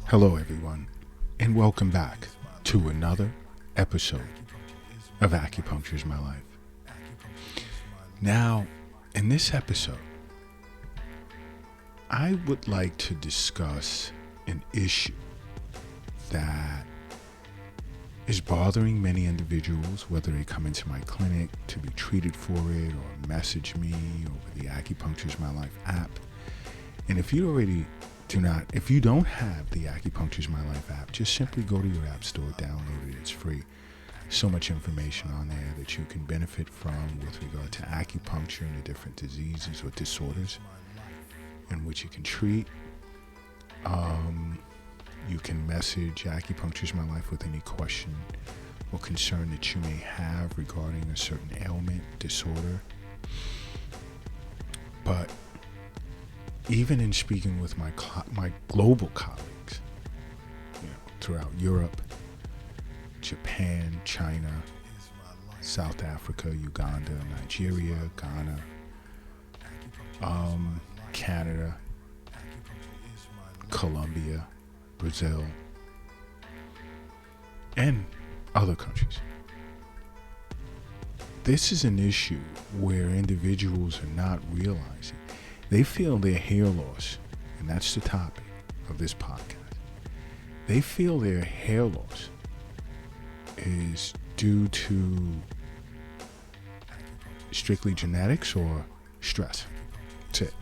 Hello, everyone, and welcome back to another episode of Acupuncture is My Life. Now, in this episode, I would like to discuss an issue that is bothering many individuals, whether they come into my clinic to be treated for it or message me over the Acupuncture is My Life app. And if you don't have the Acupuncture is My Life app, just simply go to your app store, download it, it's free. So much information on there that you can benefit from with regard to acupuncture and the different diseases or disorders in which you can treat. You can message Acupuncture is My Life with any question or concern that you may have regarding a certain ailment, disorder. But even in speaking with my global colleagues, throughout Europe, Japan, China, South Africa, Uganda, Nigeria, Ghana, Canada, Colombia, Brazil, and other countries. This is an issue where individuals are not realizing. They feel their hair loss, and that's the topic of this podcast. They feel their hair loss is due to strictly genetics or stress. That's it.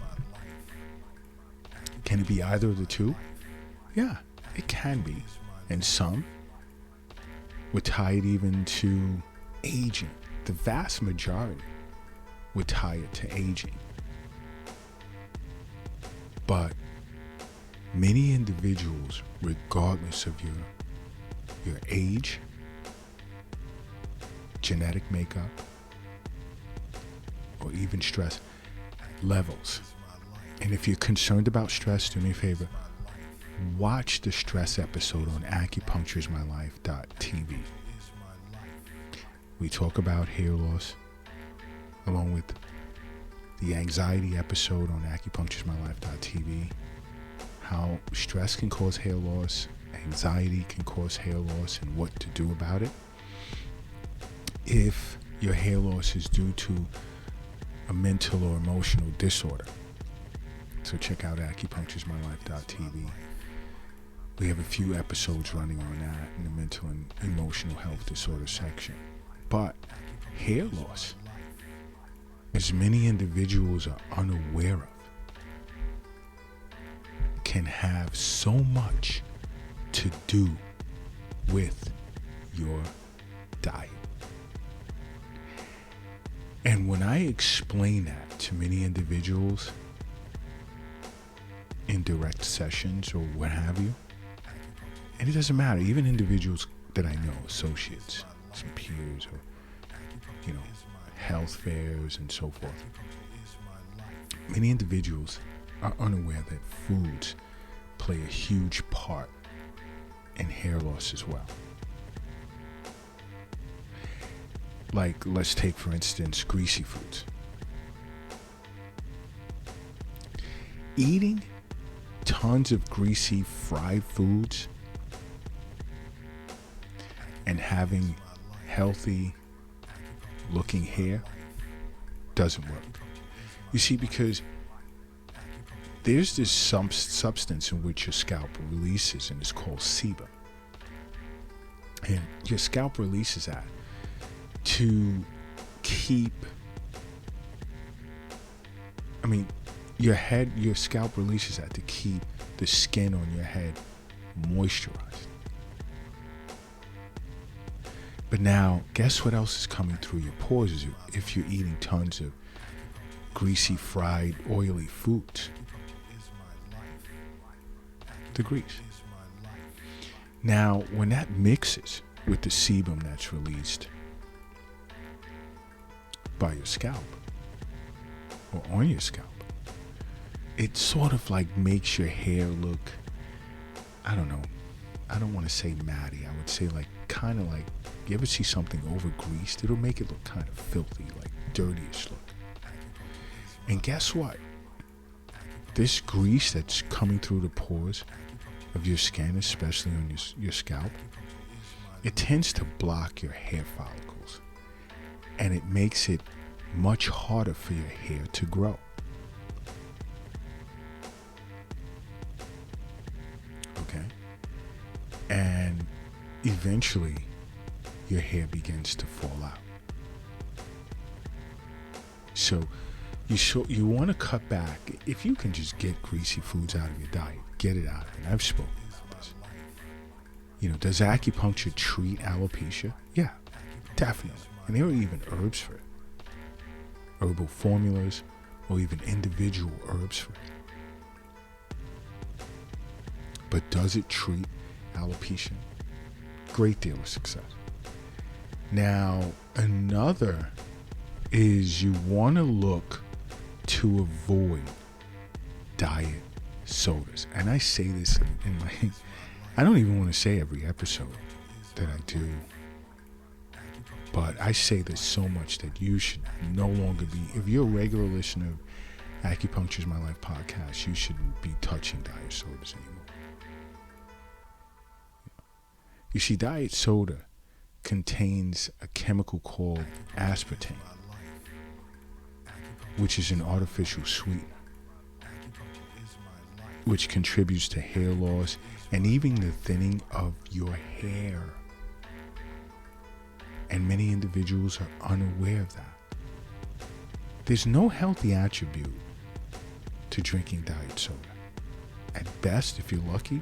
Can it be either of the two? Yeah, it can be. And some would tie it even to aging. The vast majority would tie it to aging. But many individuals, regardless of your age, genetic makeup, or even stress levels. And if you're concerned about stress, do me a favor, watch the stress episode on acupunctureismylife.tv. We talk about hair loss, along with the anxiety episode on acupunctureismylife.tv, how stress can cause hair loss, anxiety can cause hair loss, and what to do about it. If your hair loss is due to a mental or emotional disorder, so check out acupunctureismylife.tv. We have a few episodes running on that in the mental and emotional health disorder section. But hair loss, as many individuals are unaware of, can have so much to do with your diet. And when I explain that to many individuals in direct sessions or what have you, and it doesn't matter, even individuals that I know, associates, some peers, or health fairs and so forth, many individuals are unaware that foods play a huge part in hair loss as well. Like, let's take, for instance, greasy foods. Eating tons of greasy fried foods and having healthy looking hair doesn't work. You see, because there's this substance in which your scalp releases, and it's called sebum. And your scalp releases that to keep, your scalp releases that to keep the skin on your head moisturized. But now, guess what else is coming through your pores if you're eating tons of greasy, fried, oily foods? The grease. Now, when that mixes with the sebum that's released by your scalp or on your scalp, it sort of like makes your hair look, I don't want to say matty. I would say like kind of like, you ever see something over greased? It'll make it look kind of filthy, like dirtyish look. And guess what? This grease that's coming through the pores of your skin, especially on your scalp, it tends to block your hair follicles, and it makes it much harder for your hair to grow. Okay? And eventually, your hair begins to fall out. So you want to cut back. If you can just get greasy foods out of your diet, get it out. And I've spoken about this. Does acupuncture treat alopecia? Yeah, definitely. And there are even herbs for it. Herbal formulas, or even individual herbs for it. But does it treat alopecia? Great deal of success. Now, another is you want to look to avoid diet sodas. And I say this in my, I don't even want to say every episode that I do, but I say this so much that you should no longer be, if you're a regular listener of Acupuncture is My Life podcast, you shouldn't be touching diet sodas anymore. You see, diet soda contains a chemical called aspartame, which is an artificial sweetener, which contributes to hair loss and even the thinning of your hair. And many individuals are unaware of that. There's no healthy attribute to drinking diet soda. At best, if you're lucky,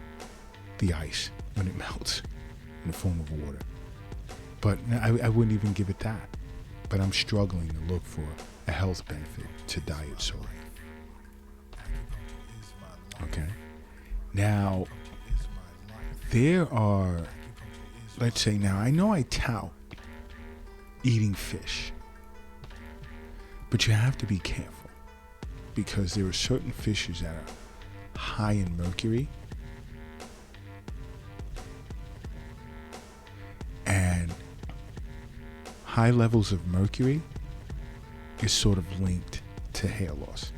the ice when it melts in the form of water. But I wouldn't even give it that. But I'm struggling to look for a health benefit to diet soda. Okay? Now, there are, let's say now, I know I tout eating fish, but you have to be careful because there are certain fishes that are high in mercury, and high levels of mercury is sort of linked to hair loss.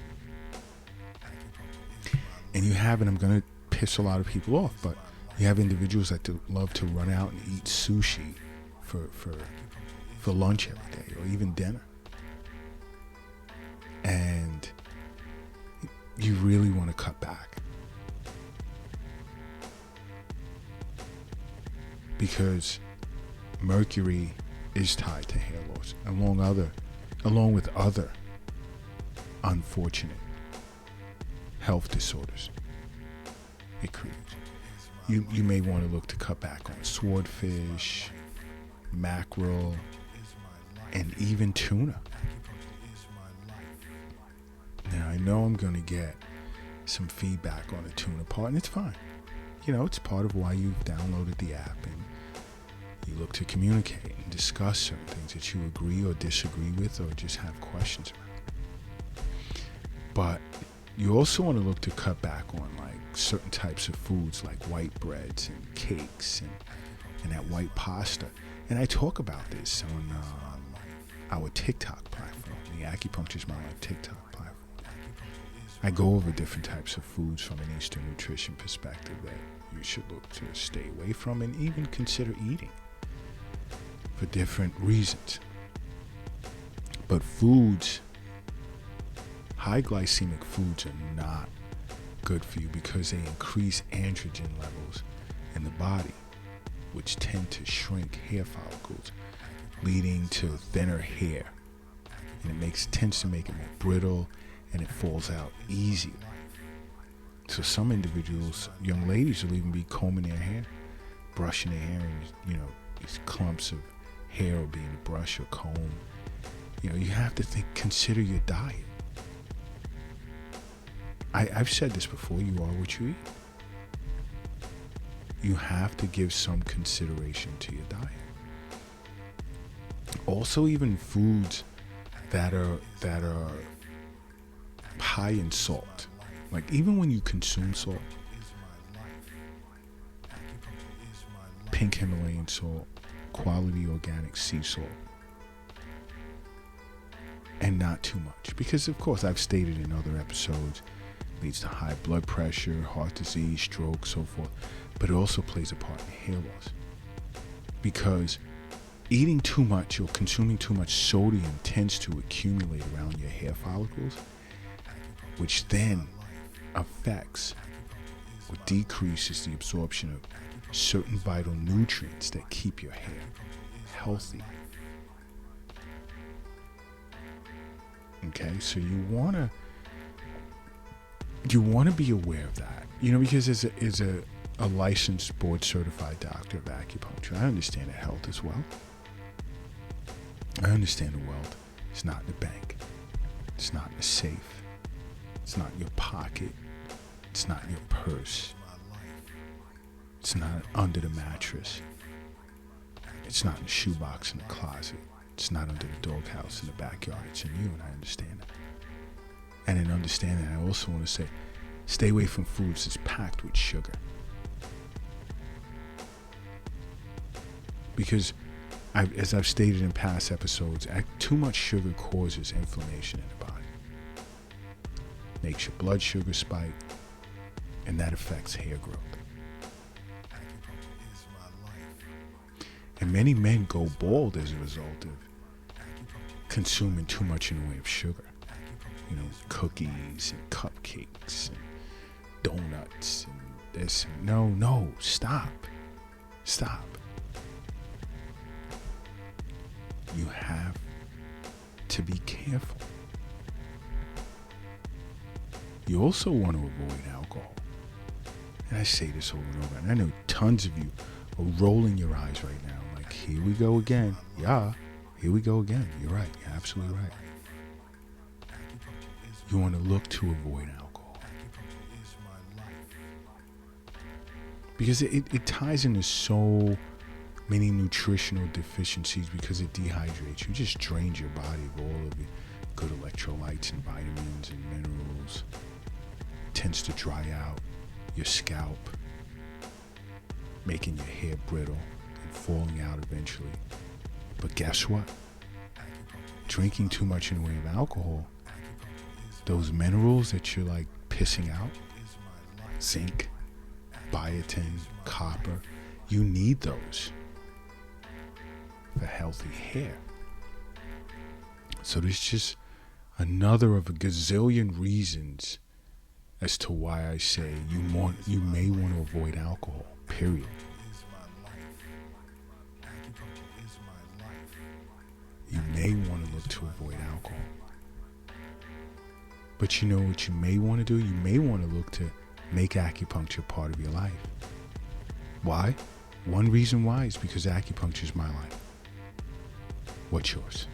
And you have, and I'm going to piss a lot of people off, but you have individuals that love to run out and eat sushi for lunch every day or even dinner. And you really want to cut back. Because mercury is tied to hair loss, along with other unfortunate health disorders it creates. You may want to look to cut back on swordfish, mackerel, and even tuna. Now, I know I'm going to get some feedback on the tuna part, and it's fine. It's part of why you've downloaded the app, and you look to communicate and discuss certain things that you agree or disagree with or just have questions about. But you also want to look to cut back on certain types of foods like white breads and cakes and that white pasta. And I talk about this on our TikTok platform, the Acupuncture is My Life TikTok platform. I go over different types of foods from an Eastern nutrition perspective that you should look to stay away from and even consider eating for different reasons. But foods, high glycemic foods, are not good for you because they increase androgen levels in the body, which tend to shrink hair follicles, leading to thinner hair. And it tends to make it more brittle, and it falls out easier. So some individuals, young ladies, will even be combing their hair, brushing their hair, and these clumps of hair will be in a brush or comb. You have to consider your diet. I've said this before, you are what you eat. You have to give some consideration to your diet. Also, even foods that are high in salt. Like even when you consume salt, pink Himalayan salt, quality organic sea salt, and not too much. Because of course I've stated in other episodes leads to high blood pressure, heart disease, stroke, so forth. But it also plays a part in hair loss. Because eating too much or consuming too much sodium tends to accumulate around your hair follicles, which then affects or decreases the absorption of certain vital nutrients that keep your hair healthy. Okay, so you wanna be aware of that, because as a licensed board certified doctor of acupuncture, I understand that health is wealth. I understand the wealth is not in the bank, it's not in the safe, it's not in your pocket, it's not in your purse, it's not under the mattress, it's not in the shoebox in the closet, it's not under the doghouse in the backyard. It's in you, and I understand that. And in understanding that, I also want to say, stay away from foods that's packed with sugar. Because, as I've stated in past episodes, too much sugar causes inflammation in the body. Makes your blood sugar spike, and that affects hair growth. And many men go bald as a result of consuming too much in the way of sugar. Cookies and cupcakes and donuts and this. No, stop. You have to be careful. You also want to avoid alcohol. And I say this over and over, and I know tons of you are rolling your eyes right now. Like, here we go again. Yeah, here we go again. You're right. You're absolutely right. You want to look to avoid alcohol. Because it ties into so many nutritional deficiencies, because it dehydrates you. It just drains your body of all of the good electrolytes and vitamins and minerals. It tends to dry out your scalp, making your hair brittle and falling out eventually. But guess what? Drinking too much in the way of alcohol, those minerals that you're like pissing out, zinc, biotin, copper, you need those for healthy hair. So there's just another of a gazillion reasons as to why I say you may want to avoid alcohol, period. You may want to look to avoid alcohol. But you know what you may want to do? You may want to look to make acupuncture part of your life. Why? One reason why is because acupuncture is my life. What's yours?